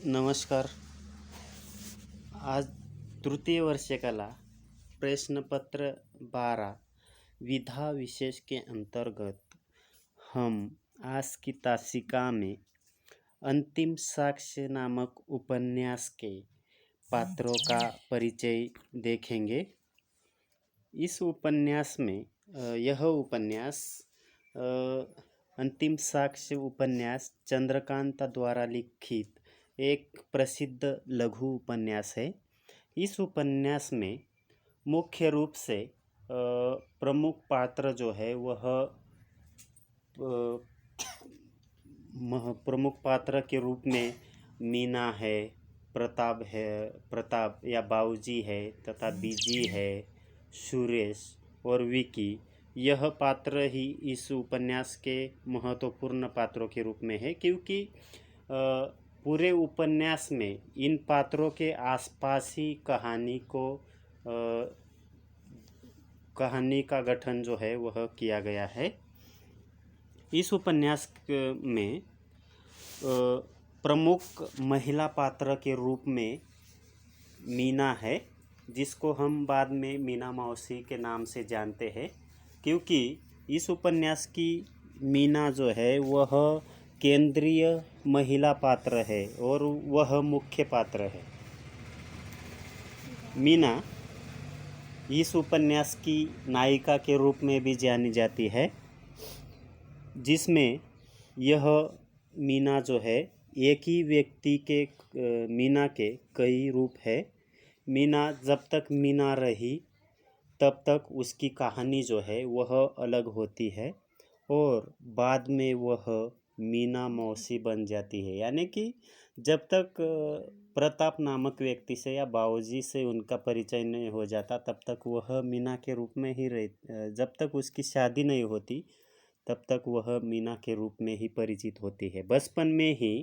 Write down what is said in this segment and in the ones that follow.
नमस्कार। आज तृतीय वर्ष कला प्रश्न पत्र 12 विधा विशेष के अंतर्गत हम आज की तासिका में अंतिम साक्ष्य नामक उपन्यास के पात्रों का परिचय देखेंगे। इस उपन्यास में यह उपन्यास अंतिम साक्ष्य उपन्यास चंद्रकांत द्वारा लिखित एक प्रसिद्ध लघु उपन्यास है। इस उपन्यास में मुख्य रूप से प्रमुख पात्र जो है वह प्रमुख पात्र के रूप में मीना है, प्रताप या बाबूजी है तथा बीजी है, सुरेश और विकी। यह पात्र ही इस उपन्यास के महत्वपूर्ण पात्रों के रूप में है, क्योंकि पूरे उपन्यास में इन पात्रों के आसपास ही कहानी का गठन जो है वह किया गया है। इस उपन्यास में प्रमुख महिला पात्र के रूप में मीना है, जिसको हम बाद में मीना मौसी के नाम से जानते हैं, क्योंकि इस उपन्यास की मीना जो है वह केंद्रीय महिला पात्र है और वह मुख्य पात्र है। मीना इस उपन्यास की नायिका के रूप में भी जानी जाती है, जिसमें यह मीना जो है एक ही व्यक्ति के मीना के कई रूप है। मीना जब तक मीना रही तब तक उसकी कहानी जो है वह अलग होती है और बाद में वह मीना मौसी बन जाती है। यानी कि जब तक प्रताप नामक व्यक्ति से या बाबूजी से उनका परिचय नहीं हो जाता तब तक वह मीना के रूप में ही जब तक उसकी शादी नहीं होती तब तक वह मीना के रूप में ही परिचित होती है। बचपन में ही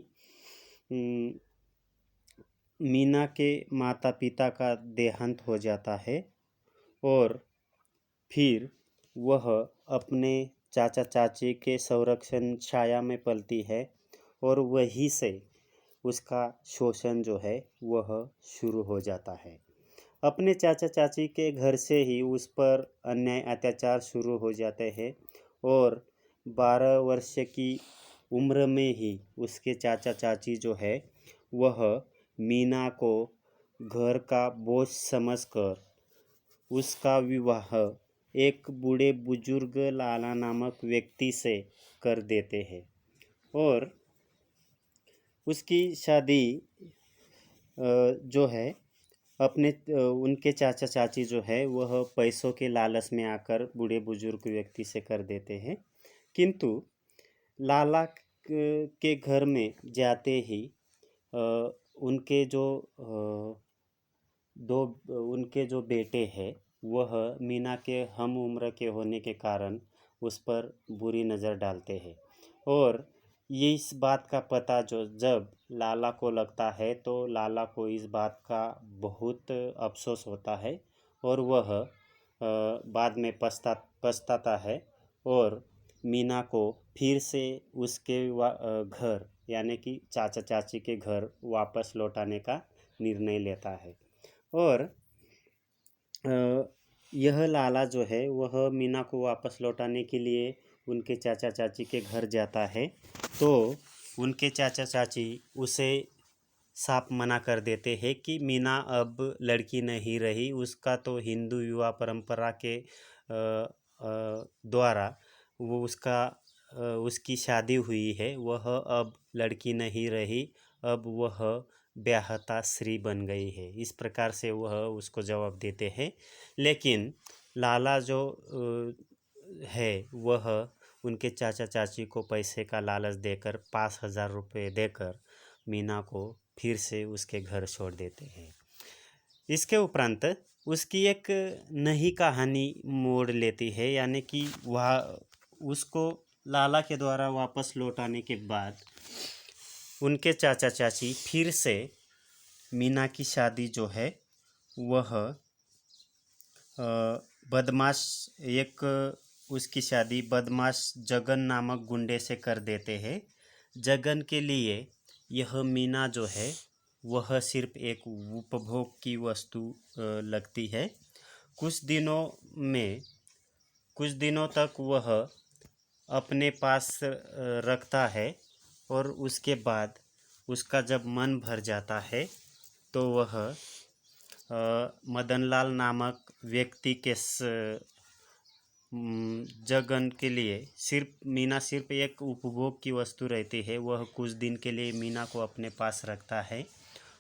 मीना के माता पिता का देहांत हो जाता है और फिर वह अपने चाचा चाची के संरक्षण छाया में पलती है और वहीं से उसका शोषण जो है वह शुरू हो जाता है। अपने चाचा चाची के घर से ही उस पर अन्याय अत्याचार शुरू हो जाते हैं और 12 वर्ष की उम्र में ही उसके चाचा चाची जो है वह मीना को घर का बोझ समझकर उसका विवाह एक बूढ़े बुजुर्ग लाला नामक व्यक्ति से कर देते हैं और उसकी शादी जो है उनके चाचा चाची जो है वह पैसों के लालच में आकर बूढ़े बुजुर्ग व्यक्ति से कर देते हैं। किंतु लाला के घर में जाते ही उनके जो बेटे हैं वह मीना के हम उम्र के होने के कारण उस पर बुरी नज़र डालते हैं और ये इस बात का पता जो जब लाला को लगता है तो लाला को इस बात का बहुत अफसोस होता है और वह बाद में पछताता है और मीना को फिर से उसके घर यानी कि चाचा चाची के घर वापस लौटाने का निर्णय लेता है। और यह लाला जो है वह मीना को वापस लौटाने के लिए उनके चाचा चाची के घर जाता है तो उनके चाचा चाची उसे साफ मना कर देते हैं कि मीना अब लड़की नहीं रही, उसका तो हिंदू विवाह परंपरा के द्वारा वो उसकी शादी हुई है, वह अब लड़की नहीं रही, अब वह ब्याहता स्त्री बन गई है। इस प्रकार से वह उसको जवाब देते हैं। लेकिन लाला जो है वह उनके चाचा चाची को पैसे का लालच देकर 5,000 रुपये देकर मीना को फिर से उसके घर छोड़ देते हैं। इसके उपरांत उसकी एक नई कहानी मोड़ लेती है, यानी कि वह उसको लाला के द्वारा वापस लौटाने के बाद उनके चाचा चाची फिर से मीना की शादी जो है वह उसकी शादी बदमाश जगन नामक गुंडे से कर देते हैं। जगन के लिए यह मीना जो है वह सिर्फ एक उपभोग की वस्तु लगती है। कुछ दिनों में कुछ दिनों तक वह अपने पास रखता है और उसके बाद उसका जब मन भर जाता है तो वह मदनलाल नामक व्यक्ति के जगन के लिए मीना सिर्फ एक उपभोग की वस्तु रहती है। वह कुछ दिन के लिए मीना को अपने पास रखता है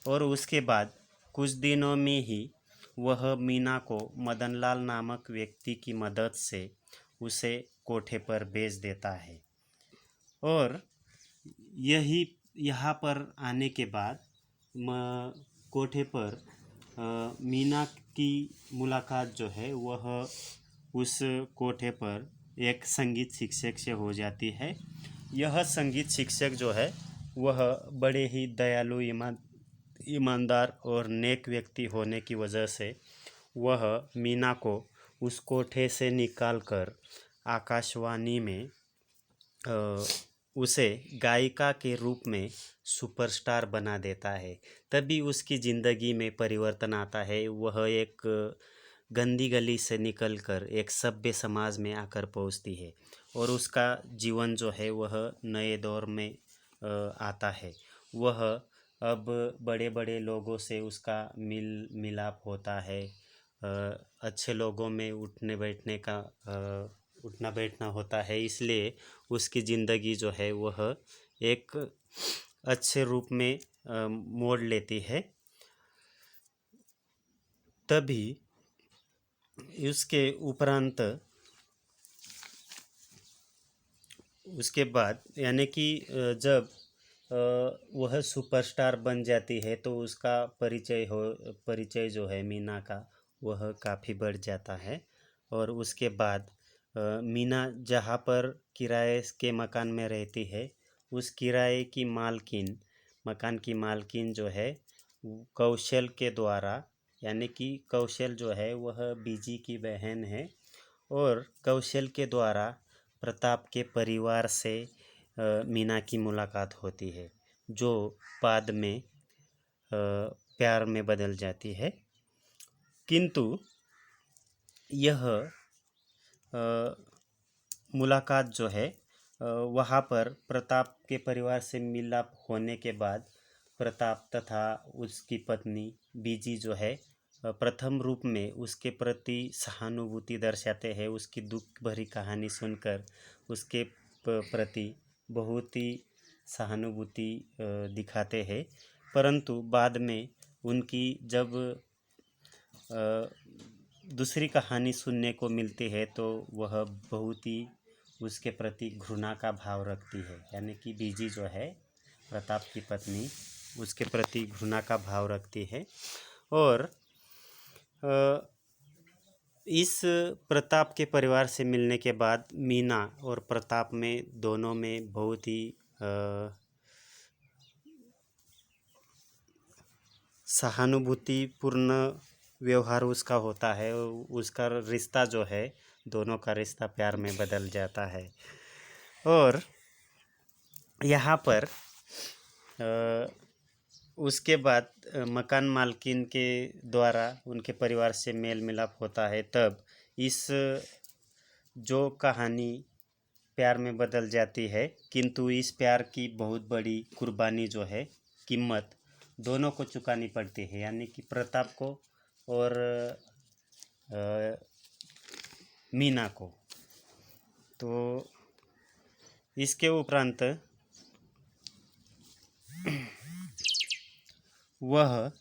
और उसके बाद कुछ दिनों में ही वह मीना को मदनलाल नामक व्यक्ति की मदद से उसे कोठे पर भेज देता है। और यही यहाँ पर आने के बाद कोठे पर मीना की मुलाकात जो है वह उस कोठे पर एक संगीत शिक्षक से हो जाती है। यह संगीत शिक्षक जो है वह बड़े ही दयालु ईमानदार और नेक व्यक्ति होने की वजह से वह मीना को उस कोठे से निकालकर आकाशवाणी में उसे गायिका के रूप में सुपरस्टार बना देता है। तभी उसकी ज़िंदगी में परिवर्तन आता है। वह एक गंदी गली से निकलकर एक सभ्य समाज में आकर पहुंचती है और उसका जीवन जो है वह नए दौर में आता है। वह अब बड़े बड़े लोगों से उसका मिलाप होता है। अच्छे लोगों में उठना बैठना होता है, इसलिए उसकी ज़िंदगी जो है वह एक अच्छे रूप में मोड़ लेती है। तभी उसके उपरांत उसके बाद यानी कि जब वह सुपरस्टार बन जाती है तो उसका परिचय जो है मीना का वह काफ़ी बढ़ जाता है। और उसके बाद मीना जहाँ पर किराए के मकान में रहती है उस किराए की मकान की मालकिन जो है कौशल के द्वारा, यानी कि कौशल जो है वह बीजी की बहन है और कौशल के द्वारा प्रताप के परिवार से मीना की मुलाकात होती है जो बाद में प्यार में बदल जाती है। किंतु यह मुलाकात जो है वहाँ पर प्रताप के परिवार से मिलाप होने के बाद प्रताप तथा उसकी पत्नी बीजी जो है प्रथम रूप में उसके प्रति सहानुभूति दर्शाते हैं। उसकी दुख भरी कहानी सुनकर उसके प्रति बहुत ही सहानुभूति दिखाते हैं। परंतु बाद में उनकी जब दूसरी कहानी सुनने को मिलती है तो वह बहुत ही उसके प्रति घृणा का भाव रखती है, यानी कि बीजी जो है प्रताप की पत्नी उसके प्रति घृणा का भाव रखती है। और इस प्रताप के परिवार से मिलने के बाद मीना और प्रताप में दोनों में बहुत ही सहानुभूतिपूर्ण व्यवहार उसका होता है। उसका रिश्ता जो है दोनों का रिश्ता प्यार में बदल जाता है। और यहाँ पर उसके बाद मकान मालकिन के द्वारा उनके परिवार से मेल मिलाप होता है। तब इस जो कहानी प्यार में बदल जाती है, किंतु इस प्यार की बहुत बड़ी कुर्बानी जो है कीमत दोनों को चुकानी पड़ती है, यानी कि प्रताप को और मीना को। तो इसके उपरांत वह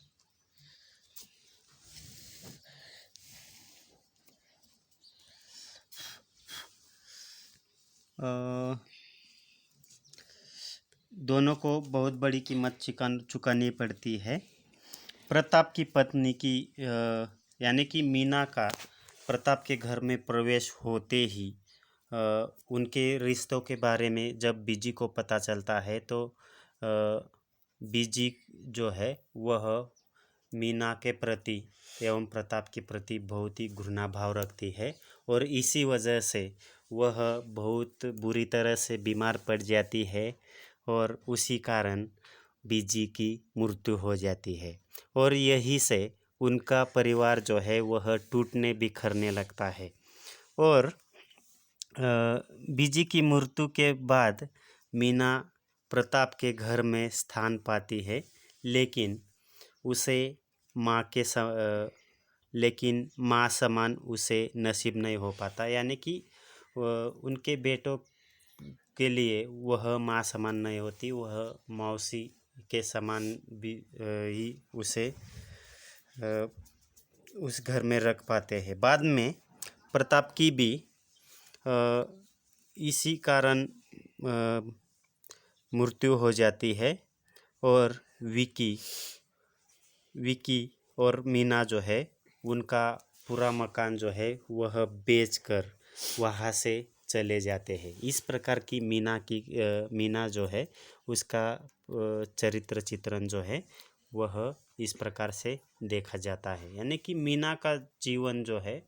दोनों को बहुत बड़ी कीमत चुकानी पड़ती है। प्रताप की पत्नी की यानी कि मीना का प्रताप के घर में प्रवेश होते ही उनके रिश्तों के बारे में जब बीजी को पता चलता है तो बीजी जो है वह मीना के प्रति एवं प्रताप के प्रति बहुत ही घृणा भाव रखती है और इसी वजह से वह बहुत बुरी तरह से बीमार पड़ जाती है। और उसी कारण बीजी की मृत्यु हो जाती है और यही से उनका परिवार जो है वह टूटने बिखरने लगता है। और बीजी की मृत्यु के बाद मीना प्रताप के घर में स्थान पाती है, लेकिन उसे माँ के लेकिन माँ समान उसे नसीब नहीं हो पाता, यानी कि उनके बेटों के लिए वह माँ समान नहीं होती, वह मौसी के समान भी ही उसे उस घर में रख पाते हैं। बाद में प्रताप की भी इसी कारण मृत्यु हो जाती है और विकी और मीना जो है उनका पूरा मकान जो है वह बेचकर वहाँ से चले जाते हैं। इस प्रकार की मीना जो है उसका चरित्र चित्रण जो है वह इस प्रकार से देखा जाता है, यानी कि मीना का जीवन जो है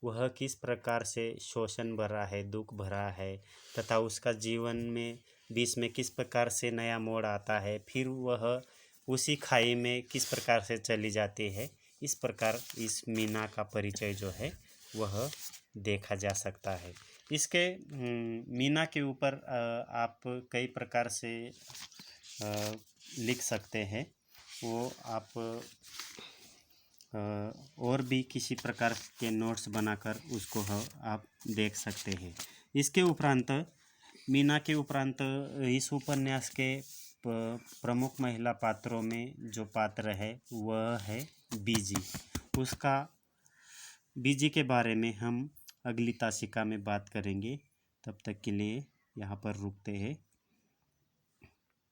वह किस प्रकार से शोषण भरा है, दुख भरा है, तथा उसका जीवन में बीच में किस प्रकार से नया मोड़ आता है, फिर वह उसी खाई में किस प्रकार से चली जाती है। इस प्रकार इस मीना का परिचय जो है वह देखा जा सकता है। इसके मीना के ऊपर आप कई प्रकार से लिख सकते हैं, वो आप और भी किसी प्रकार के नोट्स बनाकर उसको आप देख सकते हैं। इसके उपरांत मीना के उपरांत इस उपन्यास के प्रमुख महिला पात्रों में जो पात्र है वह है बीजी। उसका बीजी के बारे में हम अगली तासिका में बात करेंगे। तब तक के लिए यहाँ पर रुकते हैं।